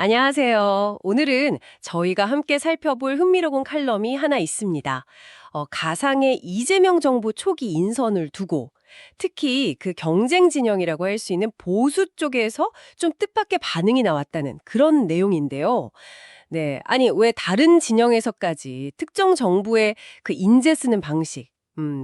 안녕하세요. 오늘은 저희가 함께 살펴볼 흥미로운 칼럼이 하나 있습니다. 가상의 이재명 정부 초기 인선을 두고 특히 그 경쟁 진영이라고 할 수 있는 보수 쪽에서 좀 뜻밖의 반응이 나왔다는 그런 내용인데요. 네, 아니 왜 다른 진영에서까지 특정 정부의 그 인재 쓰는 방식,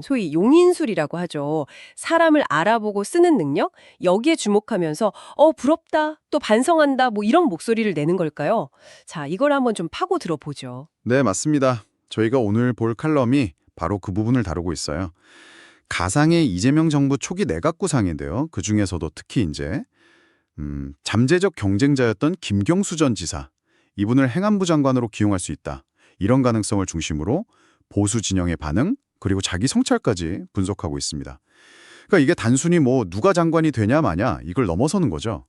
소위 용인술이라고 하죠. 사람을 알아보고 쓰는 능력? 여기에 주목하면서 부럽다, 또 반성한다, 뭐 이런 목소리를 내는 걸까요? 자, 이걸 한번 좀 파고 들어보죠. 네, 맞습니다. 저희가 오늘 볼 칼럼이 바로 그 부분을 다루고 있어요. 가상의 이재명 정부 초기 내각 구상인데요. 그중에서도 특히 이제 잠재적 경쟁자였던 김경수 전 지사, 이분을 행안부 장관으로 기용할 수 있다. 이런 가능성을 중심으로 보수 진영의 반응, 그리고 자기 성찰까지 분석하고 있습니다. 그러니까 이게 단순히 뭐 누가 장관이 되냐 마냐 이걸 넘어서는 거죠.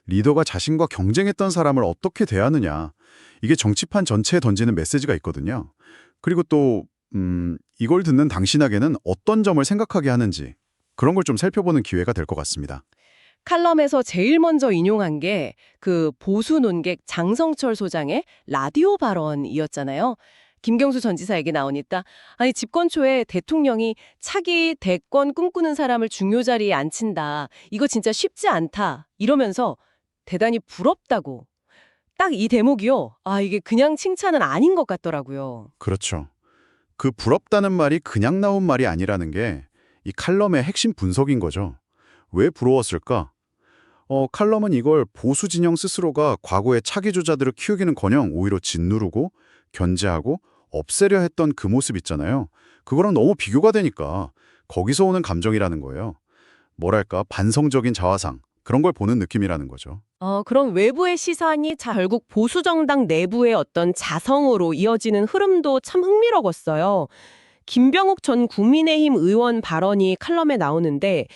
리더가 자신과 경쟁했던 사람을 어떻게 대하느냐, 이게 정치판 전체에 던지는 메시지가 있거든요. 그리고 또 이걸 듣는 당신에게는 어떤 점을 생각하게 하는지 그런 걸 좀 살펴보는 기회가 될 것 같습니다. 칼럼에서 제일 먼저 인용한 게 그 보수 논객 장성철 소장의 라디오 발언이었잖아요. 김경수 전 지사 얘기 나오니까 아니 집권 초에 대통령이 차기 대권 꿈꾸는 사람을 중요 자리에 앉힌다. 이거 진짜 쉽지 않다. 이러면서 대단히 부럽다고. 딱 이 대목이요. 아, 이게 그냥 칭찬은 아닌 것 같더라고요. 그렇죠. 그 부럽다는 말이 그냥 나온 말이 아니라는 게 이 칼럼의 핵심 분석인 거죠. 왜 부러웠을까? 칼럼은 이걸 보수 진영 스스로가 과거의 차기주자들을 키우기는커녕 오히려 짓누르고 견제하고 없애려 했던 그 모습 있잖아요. 그거랑 너무 비교가 되니까 거기서 오는 감정이라는 거예요. 뭐랄까 반성적인 자화상 그런 걸 보는 느낌이라는 거죠. 그럼 외부의 시선이 결국 보수 정당 내부의 어떤 자성으로 이어지는 흐름도 참 흥미로웠어요. 김병욱 전 국민의힘 의원 발언이 칼럼에 나오는데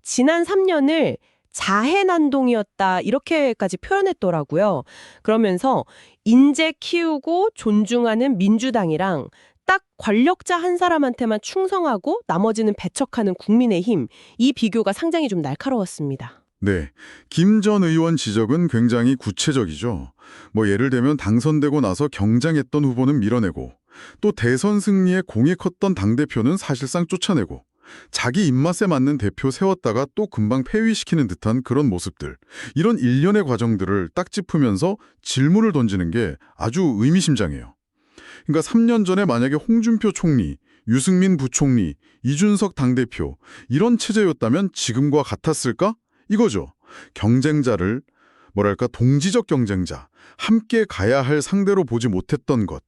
지난 3년을 자해난동이었다 이렇게까지 표현했더라고요. 그러면서 인재 키우고 존중하는 민주당이랑 딱 권력자 한 사람한테만 충성하고 나머지는 배척하는 국민의힘 이 비교가 상당히 좀 날카로웠습니다. 네, 김 전 의원 지적은 굉장히 구체적이죠. 뭐 예를 들면 당선되고 나서 경쟁했던 후보는 밀어내고 또 대선 승리에 공이 컸던 당대표는 사실상 쫓아내고 자기 입맛에 맞는 대표 세웠다가 또 금방 폐위시키는 듯한 그런 모습들. 이런 일련의 과정들을 딱 짚으면서 질문을 던지는 게 아주 의미심장해요. 그러니까 3년 전에 만약에 홍준표 총리, 유승민 부총리, 이준석 당대표 이런 체제였다면 지금과 같았을까? 이거죠. 경쟁자를 뭐랄까 동지적 경쟁자, 함께 가야 할 상대로 보지 못했던 것.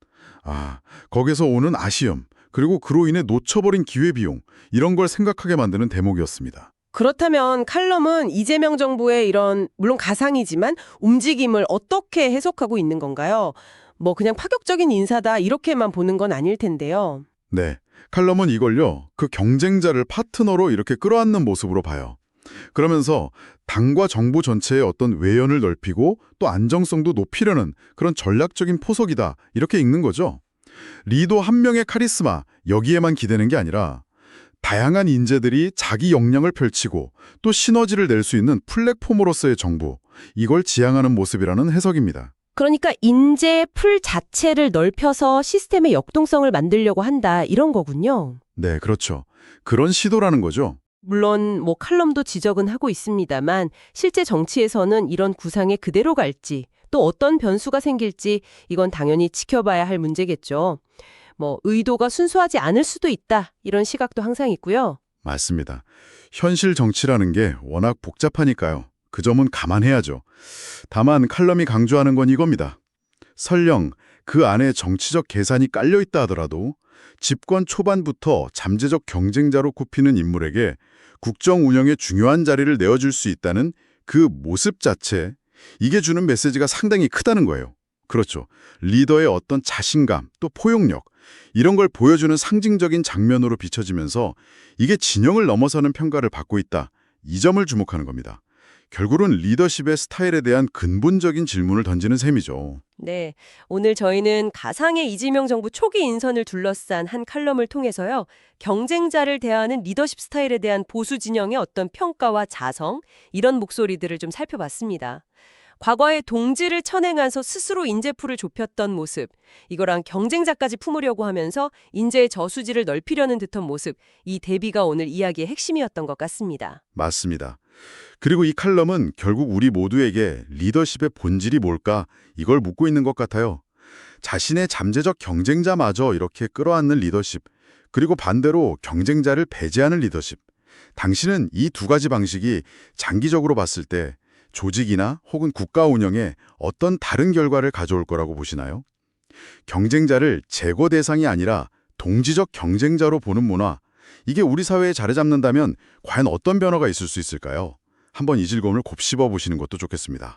거기서 오는 아쉬움, 그리고 그로 인해 놓쳐버린 기회비용 이런 걸 생각하게 만드는 대목이었습니다. 그렇다면 칼럼은 이재명 정부의 이런 물론 가상이지만 움직임을 어떻게 해석하고 있는 건가요? 뭐 그냥 파격적인 인사다 이렇게만 보는 건 아닐 텐데요. 네, 칼럼은 이걸요. 그 경쟁자를 파트너로 이렇게 끌어안는 모습으로 봐요. 그러면서 당과 정부 전체의 어떤 외연을 넓히고 또 안정성도 높이려는 그런 전략적인 포석이다 이렇게 읽는 거죠. 리더 한 명의 카리스마 여기에만 기대는 게 아니라 다양한 인재들이 자기 역량을 펼치고 또 시너지를 낼 수 있는 플랫폼으로서의 정부 이걸 지향하는 모습이라는 해석입니다. 그러니까 인재 풀 자체를 넓혀서 시스템의 역동성을 만들려고 한다 이런 거군요. 네, 그렇죠. 그런 시도라는 거죠. 물론 뭐 칼럼도 지적은 하고 있습니다만 실제 정치에서는 이런 구상에 그대로 갈지 또 어떤 변수가 생길지 이건 당연히 지켜봐야 할 문제겠죠. 뭐 의도가 순수하지 않을 수도 있다 이런 시각도 항상 있고요. 맞습니다. 현실 정치라는 게 워낙 복잡하니까요. 그 점은 감안해야죠. 다만 칼럼이 강조하는 건 이겁니다. 설령 그 안에 정치적 계산이 깔려있다 하더라도 집권 초반부터 잠재적 경쟁자로 꼽히는 인물에게 국정 운영에 중요한 자리를 내어줄 수 있다는 그 모습 자체, 이게 주는 메시지가 상당히 크다는 거예요. 그렇죠. 리더의 어떤 자신감, 또 포용력, 이런 걸 보여주는 상징적인 장면으로 비춰지면서 이게 진영을 넘어서는 평가를 받고 있다. 이 점을 주목하는 겁니다. 결국은 리더십의 스타일에 대한 근본적인 질문을 던지는 셈이죠. 네, 오늘 저희는 가상의 이재명 정부 초기 인선을 둘러싼 한 칼럼을 통해서요. 경쟁자를 대하는 리더십 스타일에 대한 보수 진영의 어떤 평가와 자성, 이런 목소리들을 좀 살펴봤습니다. 과거에 동지를 쳐내면서 스스로 인재풀을 좁혔던 모습, 이거랑 경쟁자까지 품으려고 하면서 인재의 저수지를 넓히려는 듯한 모습, 이 대비가 오늘 이야기의 핵심이었던 것 같습니다. 맞습니다. 그리고 이 칼럼은 결국 우리 모두에게 리더십의 본질이 뭘까 이걸 묻고 있는 것 같아요. 자신의 잠재적 경쟁자마저 이렇게 끌어안는 리더십, 그리고 반대로 경쟁자를 배제하는 리더십. 당신은 이 두 가지 방식이 장기적으로 봤을 때 조직이나 혹은 국가 운영에 어떤 다른 결과를 가져올 거라고 보시나요? 경쟁자를 제거 대상이 아니라 동지적 경쟁자로 보는 문화, 이게 우리 사회에 자리 잡는다면 과연 어떤 변화가 있을 수 있을까요? 한번 이 즐거움을 곱씹어 보시는 것도 좋겠습니다.